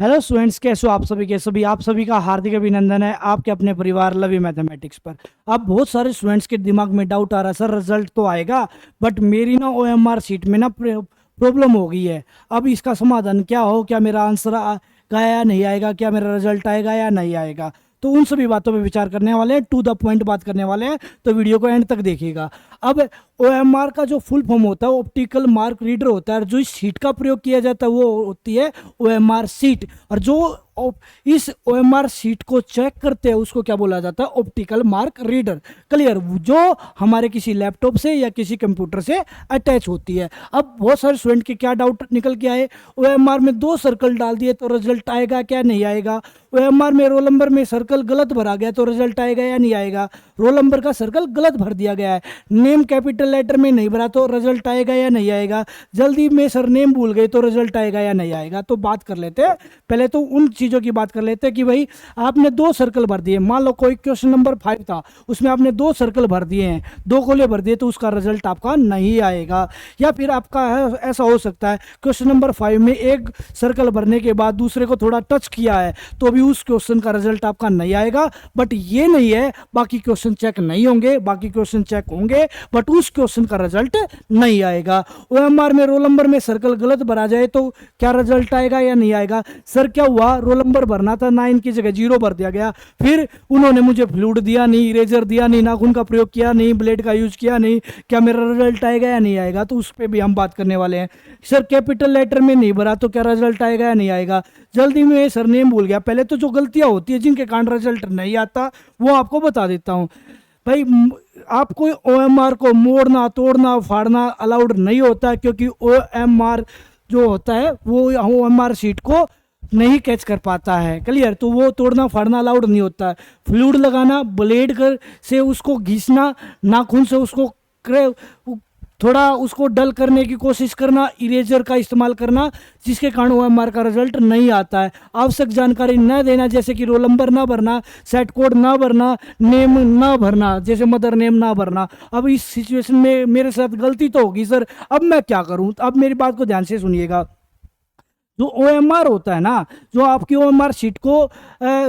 Hello students, कैसे हो आप सभी का हार्दिक अभिनंदन है आपके अपने परिवार लवी मैथमेटिक्स पर। अब बहुत सारे स्टूडेंट्स के दिमाग में डाउट आ रहा है, सर रिजल्ट तो आएगा बट मेरी ना ओएमआर शीट में ना प्रॉब्लम हो गई है। अब इसका समाधान क्या हो, क्या मेरा आंसर आएगा या नहीं आएगा, क्या मेरा रिजल्ट आएगा या नहीं आएगा। तो उन सभी बातों पे विचार करने वाले हैं, टू द पॉइंट बात करने वाले हैं, तो वीडियो को एंड तक देखिएगा। अब ओएमआर का जो फुल फॉर्म होता है ऑप्टिकल मार्क रीडर होता है, और जो इस शीट का प्रयोग किया जाता है वो होती है ओएमआर शीट। और जो इस ओएमआर शीट को चेक करते हैं उसको क्या बोला जाता है, ऑप्टिकल मार्क रीडर। क्लियर, जो हमारे किसी लैपटॉप से या किसी कंप्यूटर से अटैच होती है। अब बहुत सारे स्टूडेंट के क्या डाउट निकल के आए, ओएमआर में 2 सर्कल डाल दिए तो रिजल्ट आएगा क्या नहीं आएगा। ओएमआर में रोल नंबर में सर्कल गलत भरा गया तो रिजल्ट आएगा या नहीं आएगा। रोल नंबर का सर्कल गलत भर दिया गया है, नेम कैपिटल लेटर में नहीं भरा तो रिजल्ट आएगा या नहीं आएगा। जल्दी में सर नेम भूल गए तो रिजल्ट आएगा या नहीं आएगा। तो बात कर लेते हैं, पहले तो उन चीज़ों की बात कर लेते हैं कि भाई आपने 2 सर्कल भर दिए। मान लो कोई क्वेश्चन नंबर 5 था, उसमें आपने 2 सर्कल भर दिए हैं, 2 गोले भर दिए, तो उसका रिजल्ट आपका नहीं आएगा। या फिर आपका ऐसा हो सकता है क्वेश्चन नंबर 5 में एक सर्कल भरने के बाद दूसरे को थोड़ा टच किया है तो भी उस क्वेश्चन का रिजल्ट आपका नहीं आएगा। बट ये नहीं है बाकी क्वेश्चन चेक नहीं होंगे, बाकी क्वेश्चन चेक होंगे बट उस क्वेश्चन का रिजल्ट नहीं आएगा। ओएमआर में रोल नंबर में सर्कल गलत भरा जाए तो क्या रिजल्ट आएगा या नहीं आएगा। सर क्या हुआ, रोल नंबर भरना था 9 की जगह 0 भर दिया गया, फिर उन्होंने मुझे फ्लूइड दिया नहीं, इरेजर दिया नहीं, नाखून का प्रयोग किया नहीं, ब्लेड का यूज किया नहीं, क्या मेरा रिजल्ट आएगा या नहीं आएगा। तो उस पर भी हम बात करने वाले हैं। सर कैपिटल लेटर में नहीं भरा तो क्या रिजल्ट आएगा या नहीं आएगा। जल्दी में सर नेम भूल गया। पहले तो जो गलतियां होती है जिनके कारण रिजल्ट नहीं आता वो आपको बता देता हूं भाई। आपको ओएमआर को मोड़ना तोड़ना फाड़ना अलाउड नहीं होता है, क्योंकि ओएमआर जो होता है वो ओएमआर शीट को नहीं कैच कर पाता है। क्लियर, तो वो तोड़ना फाड़ना अलाउड नहीं होता है। फ्लूइड लगाना, ब्लेड कर से उसको घिसना, नाखून से उसको थोड़ा उसको डल करने की कोशिश करना, इरेजर का इस्तेमाल करना, जिसके कारण ओएमआर का रिजल्ट नहीं आता है। आवश्यक जानकारी न देना, जैसे कि रोल नंबर ना भरना, सेट कोड ना भरना, नेम ना भरना, जैसे मदर नेम ना भरना। अब इस सिचुएशन में मेरे साथ गलती तो होगी सर, अब मैं क्या करूं। अब मेरी बात को ध्यान से सुनिएगा। जो ओएमआर होता है ना, जो आपकी ओएमआर शीट को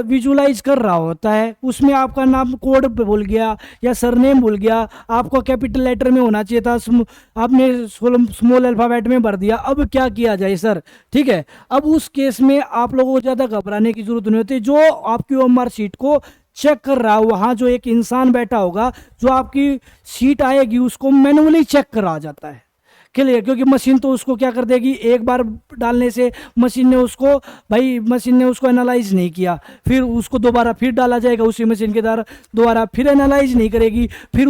विजुलाइज कर रहा होता है, उसमें आपका नाम कोड भूल गया या सरनेम भूल गया, आपको कैपिटल लेटर में होना चाहिए था, आपने स्मॉल अल्फाबेट में भर दिया। अब क्या किया जाए सर, ठीक है। अब उस केस में आप लोगों को ज़्यादा घबराने की जरूरत नहीं होती। जो आपकी ओएमआर शीट को चेक कर रहा है वहाँ जो एक इंसान बैठा होगा, जो आपकी शीट आएगी उसको मैनुअली चेक करा जाता है। क्लियर, क्योंकि मशीन तो उसको क्या कर देगी, एक बार डालने से मशीन ने उसको एनालाइज नहीं किया, फिर उसको दोबारा फिर डाला जाएगा उसी मशीन के द्वारा, दोबारा फिर एनालाइज नहीं करेगी। फिर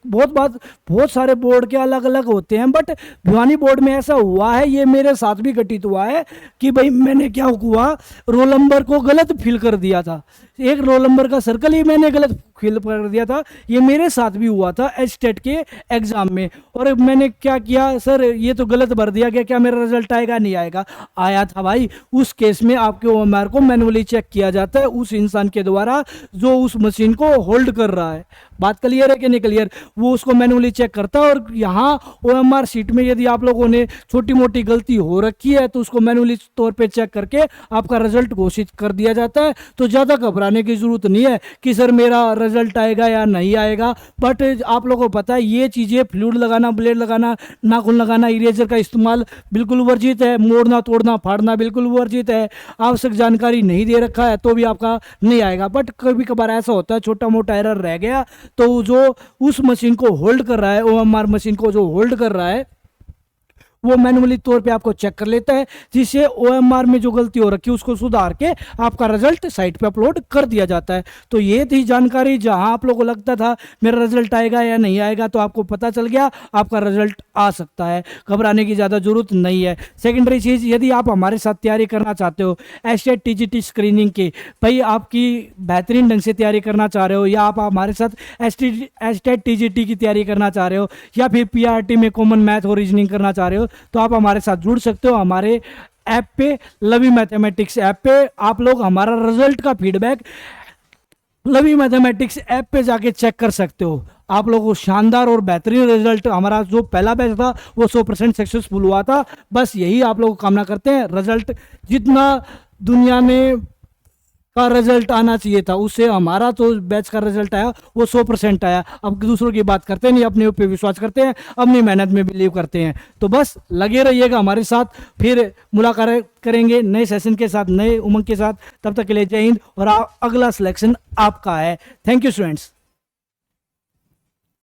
बहुत सारे बोर्ड के अलग अलग होते हैं, बट भिवानी बोर्ड में ऐसा हुआ है, ये मेरे साथ भी घटित हुआ है कि भाई मैंने क्या हुआ, रोल नंबर को गलत फिल कर दिया था, एक रोल नंबर का सर्कल ही मैंने गलत फिल कर दिया था। ये मेरे साथ भी हुआ था एचटेट के एग्जाम में। और मैंने क्या किया, सर ये तो गलत भर दिया गया, क्या मेरा रिजल्ट आएगा नहीं आएगा। आया था भाई। उस केस में आपके ओएमआर को मैनुअली चेक किया जाता है उस इंसान के द्वारा जो उस मशीन को होल्ड कर रहा है। बात क्लियर है कि नहीं क्लियर, वो उसको मैनुअली चेक करता है। और यहाँ ओएमआर शीट में यदि आप लोगों ने छोटी मोटी गलती हो रखी है तो उसको मैनुअली तौर पे चेक करके आपका रिजल्ट घोषित कर दिया जाता है। तो ज़्यादा घबराने की जरूरत नहीं है कि सर मेरा रिजल्ट आएगा या नहीं आएगा। बट आप लोगों को पता है ये चीज़ें, फ्लूइड लगाना, ब्लेड लगाना, नाखून लगाना, इरेजर का इस्तेमाल बिल्कुल वर्जित है, मोड़ना तोड़ना फाड़ना बिल्कुल वर्जित है। आवश्यक जानकारी नहीं दे रखा है तो भी आपका नहीं आएगा। बट कभी कभार ऐसा होता है छोटा मोटा एरर रह गया, तो जो उस मशीन को होल्ड कर रहा है, ओएमआर मशीन को जो होल्ड कर रहा है, वो मैनुअली तौर पे आपको चेक कर लेता है, जिससे ओएमआर में जो गलती हो रखी है उसको सुधार के आपका रिजल्ट साइट पे अपलोड कर दिया जाता है। तो ये थी जानकारी। जहां आप लोगों को लगता था मेरा रिजल्ट आएगा या नहीं आएगा, तो आपको पता चल गया आपका रिजल्ट आ सकता है। घबराने की ज़्यादा जरूरत नहीं है। सेकेंडरी चीज़, यदि आप हमारे साथ तैयारी करना चाहते हो एचटेट टीजीटी स्क्रीनिंग की, भाई आपकी बेहतरीन ढंग से तैयारी करना चाह रहे हो, या आप हमारे साथ एचटेट टीजीटी की तैयारी करना चाह रहे हो, या फिर पीआरटी में कॉमन मैथ और रीजनिंग करना चाह रहे हो, तो आप हमारे साथ जुड़ सकते हो। हमारे ऐप पे, लवी मैथमेटिक्स ऐप पे आप लोग हमारा रिजल्ट का फीडबैक लवी मैथमेटिक्स ऐप पे जाके चेक कर सकते हो। आप लोगों को शानदार और बेहतरीन रिजल्ट, हमारा जो पहला बैच था वो 100% सक्सेसफुल हुआ था। बस यही आप लोगों को कामना करते हैं। रिजल्ट जितना दुनिया में का रिजल्ट आना चाहिए था, उससे हमारा तो बैच का रिजल्ट आया वो 100% आया। अब दूसरों की बात करते नहीं, अपने ऊपर विश्वास करते हैं, अपनी मेहनत में बिलीव करते हैं। तो बस लगे रहिएगा हमारे साथ, फिर मुलाकात करेंगे नए सेशन के साथ, नए उमंग के साथ। तब तक के लिए जय हिंद, और अगला सिलेक्शन आपका है। Thank you students.